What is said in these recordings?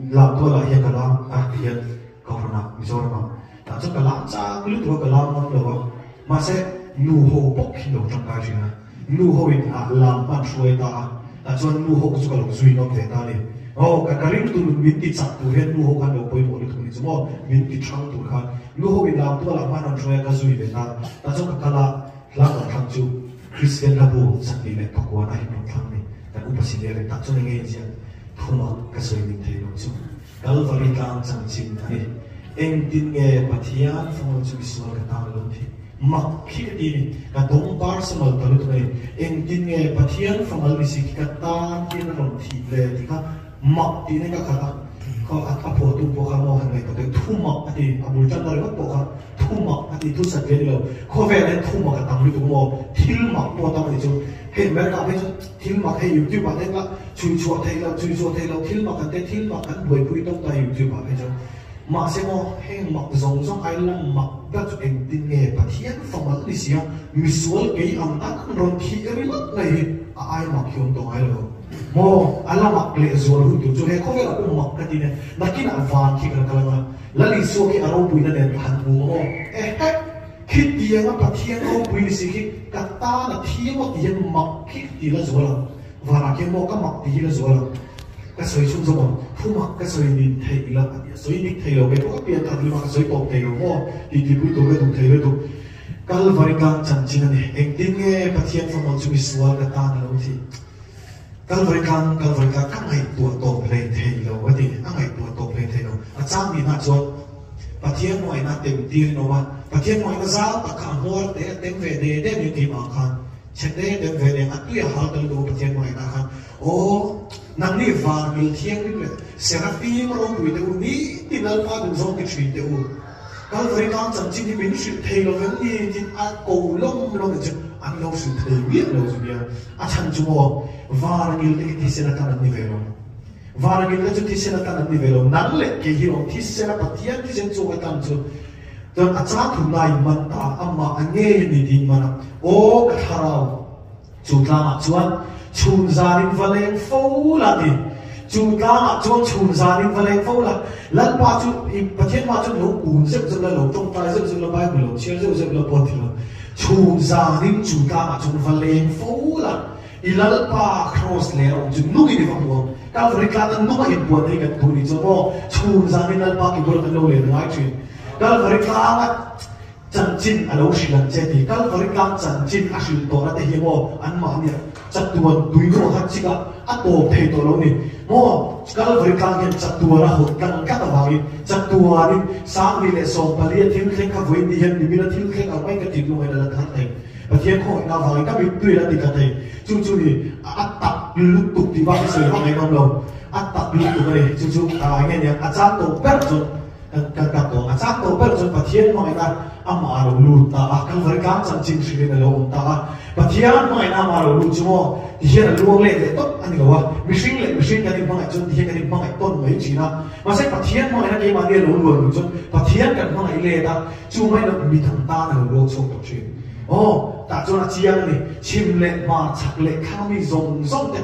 làm tôi là hiện cả làm hiện corona Mizoram ta cho cả làm cha cứ lúc cả làm nó được mà sẽ nụ hồ bốc khi đầu trong cái gì nụ hồ in làm ban suy ta cho nụ hồ cũng có duy nó về ta đi cái ring tu mình bị chặt tu hết nụ hồ kan đầu quay một lúc mình chúng mình bị trăng tu kan nụ hồ in làm tôi làm ban suy cái duy về ta cho cả làm thằng chú Christian là bu sắc đi lên tóc qua này nó thằng này ta cũng phải xin để ta cho nên nghe gì không mà cái suy mình thấy nó chú Calvary tang chẳng chinh này em tin nghe bát hiền phong chú Giêsu cái tang luôn thì mặc khi đi cái đông personal ta lúc này em tin nghe bát hiền phong al bisi cái tang thì nó làm thì về thì cái mặc thì này cái có apa tu bukan mau hendak itu tu mak ati abul chan dari mak bukan tu mak ati tu sakit lo kau velen tu mak katang itu mau til mak potong itu hei mereka itu til mak hei YouTube ada lah cuy thay lo til mak kan buat pui tong tay YouTube itu mak semua hei mak zong island mak dah tu entin nge patian formal di sia visual kei angkat ron thi erilat lagi ai mak hiong tong ai lo mo alamak le zual hutu jo he khove la ko mak katine nakin avan ki kan kalanga lali so ki aro puina ne han bu mo khit tianga pathian ko puini si ki kata na thiamo tiang mak khit ti la zual vara ke mo ka mak ti la zual ka soi chung zo fu mak ka soi ni thei la soi ni thei lo ke ko pian ta ni ma soi to thei lo mo ti ti pu to ke tu thei le tu Calvary kang chan chin ne eng tin nge pathian fo mo chu mi sual ka ta na lo thi Calvary kang ka ngai tua to le thei lo wa ti ngai tua to le thei lo a chang ni na chon pathian moi na tem tir no wa pathian moi na za ta ka hor te tem ve de ni ti ma khan chen de tem ve de a tu ya hal dal do pathian moi na khan nang ni van mil thiang ni le seraphim ro pui de ni ti nal pa du zong ki chui de Calvary kang chan chin ni bin shi thei lo ve ni ti a ko long de an lo shi thei mi lo ju bia a chan chu mo vargil le ti sena tan ni velo vargil le ti sena tan ni velo nang le ke hiro ti sena patian ti sen chu ka tan chu don a cha thu nai man ta amma ange ni din mana ka tharau chu ta ma chuan chun zarin valeng fo la ti chu ta ma chuan chun zarin valeng fo la lan pa chu i patian ma chu lo kun se se la lo tong tai se la bai lo chia se la pot lo chun zarin chu ta ma chun valeng fo la ilal pa cross le ong ju nu ni fa mo Calvary kla tan nu ma hin buat ni kan tu ni cho mo chun zamin al pa ki bol kan lo le ngai chin Calvary kla chan chin alo shi lan che ti Calvary kla chan chin a shil to na te hi mo an ma ni chat tuan dui no ha chi ka a to thei to lo ni mo Calvary kla gen chat tuan a hot kan ka ta wangi chat tuan ni sang ni le so pali thil khleng ka voi ni hen ni mi na thil khleng a mai ka ti lo la than thei pathian ko na wangi ka bi tui la ti ka thei chu ni atak lut tuk di bawah saya pakai ngomong atak lut tuk ni cu ini yang acak to berjon kata to acak to berjon pathian mo ina amaro lut ta Calvary kang chan chin sri na lo ta pathian mo ina amaro lut mo dia luang le to ani lo wa mishing ka ni mangai chon dia ka ni mangai ton mai china masa pathian mo ina ke ma dia lo luang chon pathian kan mangai le ta chu mai lo mi thang ta na lo chok to chi ta cho nó chiang này chim lệ mà chặt lệ khao mi zong thế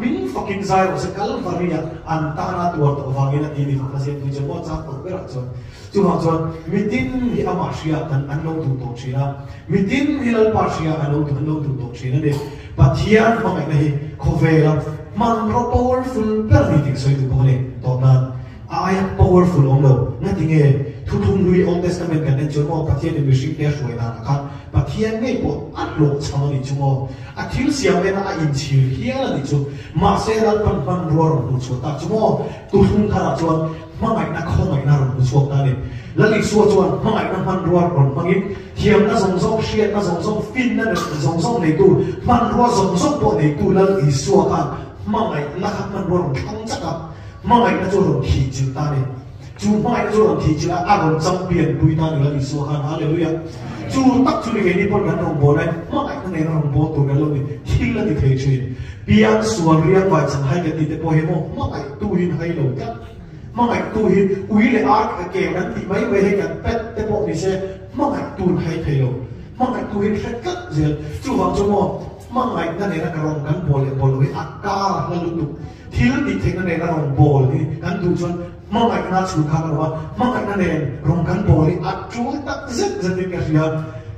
mình fucking zai rồi sẽ Calvary an ta na tuột tổ vàng như thế này phát hiện tôi cho bọn cha tổ cái rồi chú họ cho mình tin thì ama shia kan an lo tu to china mình tin hilal pa shia an lo tu to china de pathian ma ngai nahi khovela man ro powerful permitting so itu bone to na I am powerful om lo ngati nge thu thum lui Old Testament kan cho mo pathian ni mishing te shoi na khan pathian ngai po at lo chang ni chumo a thil siam le na a in chil hial ni chu ma se ral pan ro ro chu ta chumo tu thum khara chuan ma ngai na kho ngai na ro chu ta ni lali suwa chuan ma ngai na man ro ro mangin thiam na zong shiat na zong fin na zong nei tu man ro zong po nei tu lal i suwa kan ma ngai na khat man ro thang chaka ma ngai na chu ro thi chu ta ni chu mai na chu ro thi chu a ron champion pui ta ni lali suwa kan hallelujah chu tak chu ni ni pon kan rong bo nai ma ai na nei rong bo tu na lo ni thil la ti thei chin pian suan riang vai chang hai ka ti te po he mo ma ai tu hin hai lo ka ma ai tu hin ui le ar ka ke kan ti mai we he kan pet te po ni se ma ai tu hai thei lo ma ai tu hin khat kat zel chu wang chu mo mangai na ne na karong kan bol hi akka la lutu thil ti theng na ne na rong bol hi kan tu chon mangai na chu kha na mangai na ne rong kan bol hi atu tak zet zet ni ka ria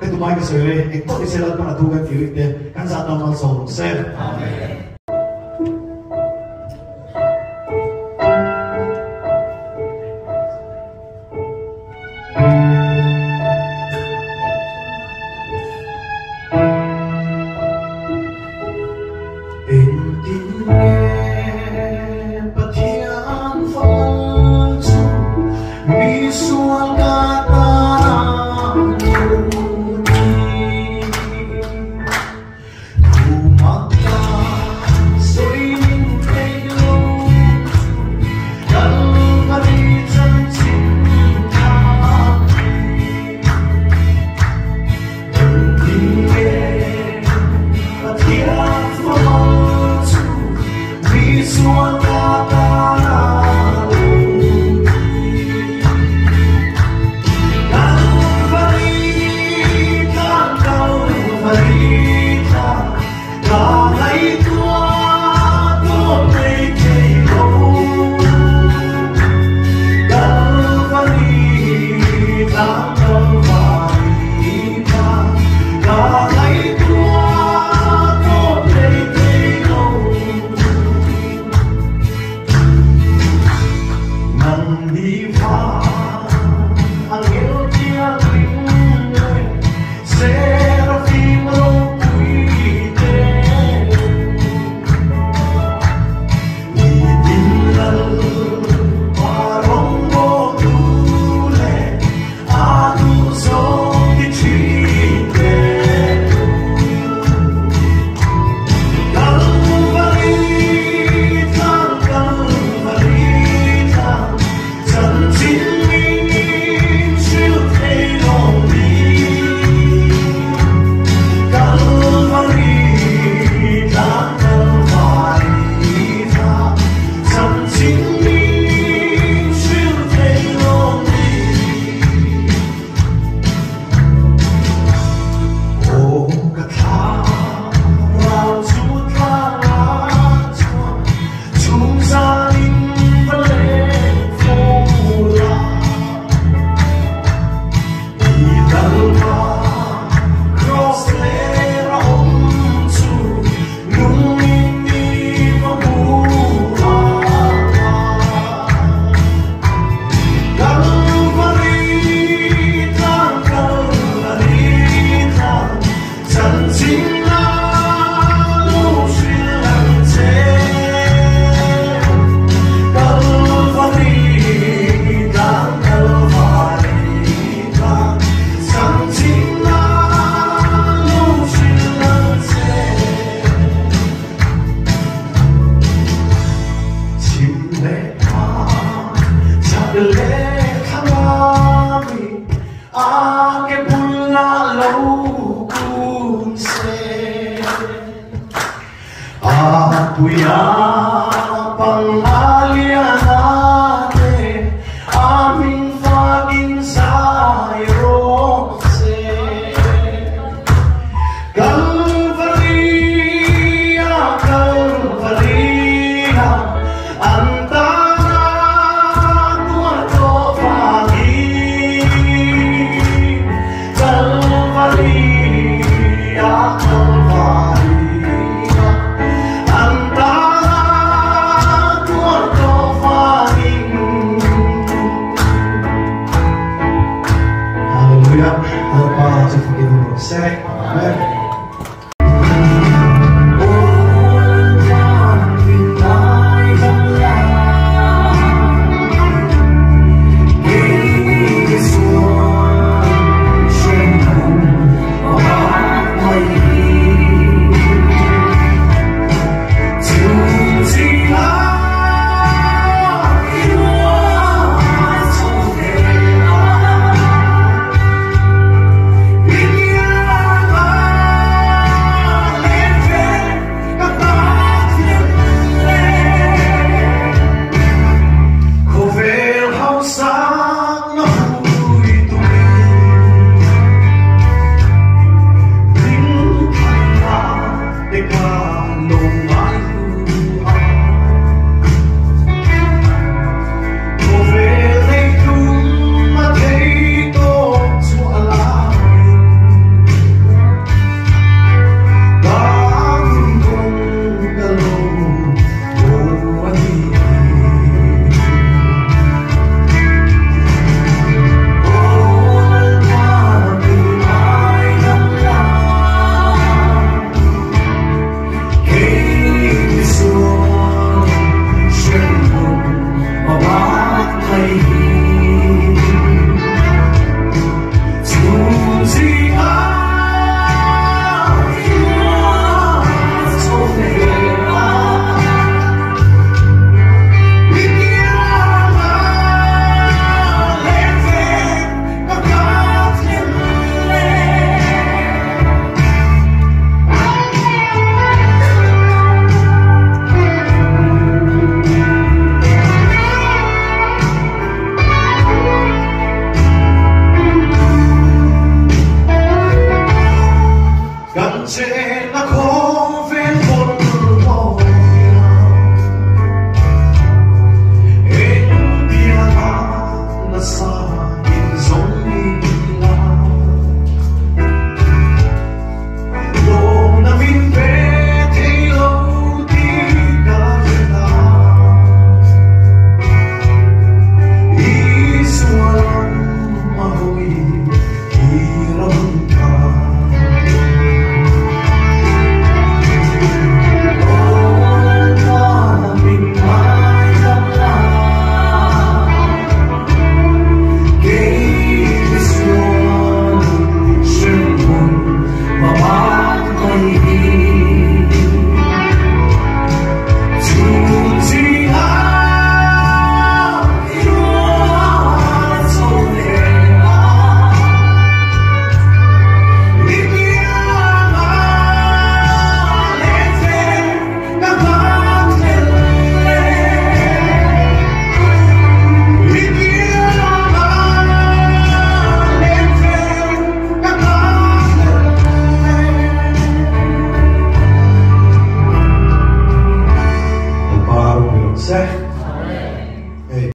ka tu mai ka se re ek to isel pa na tu kan ti ri te kan sa ta mal so se amen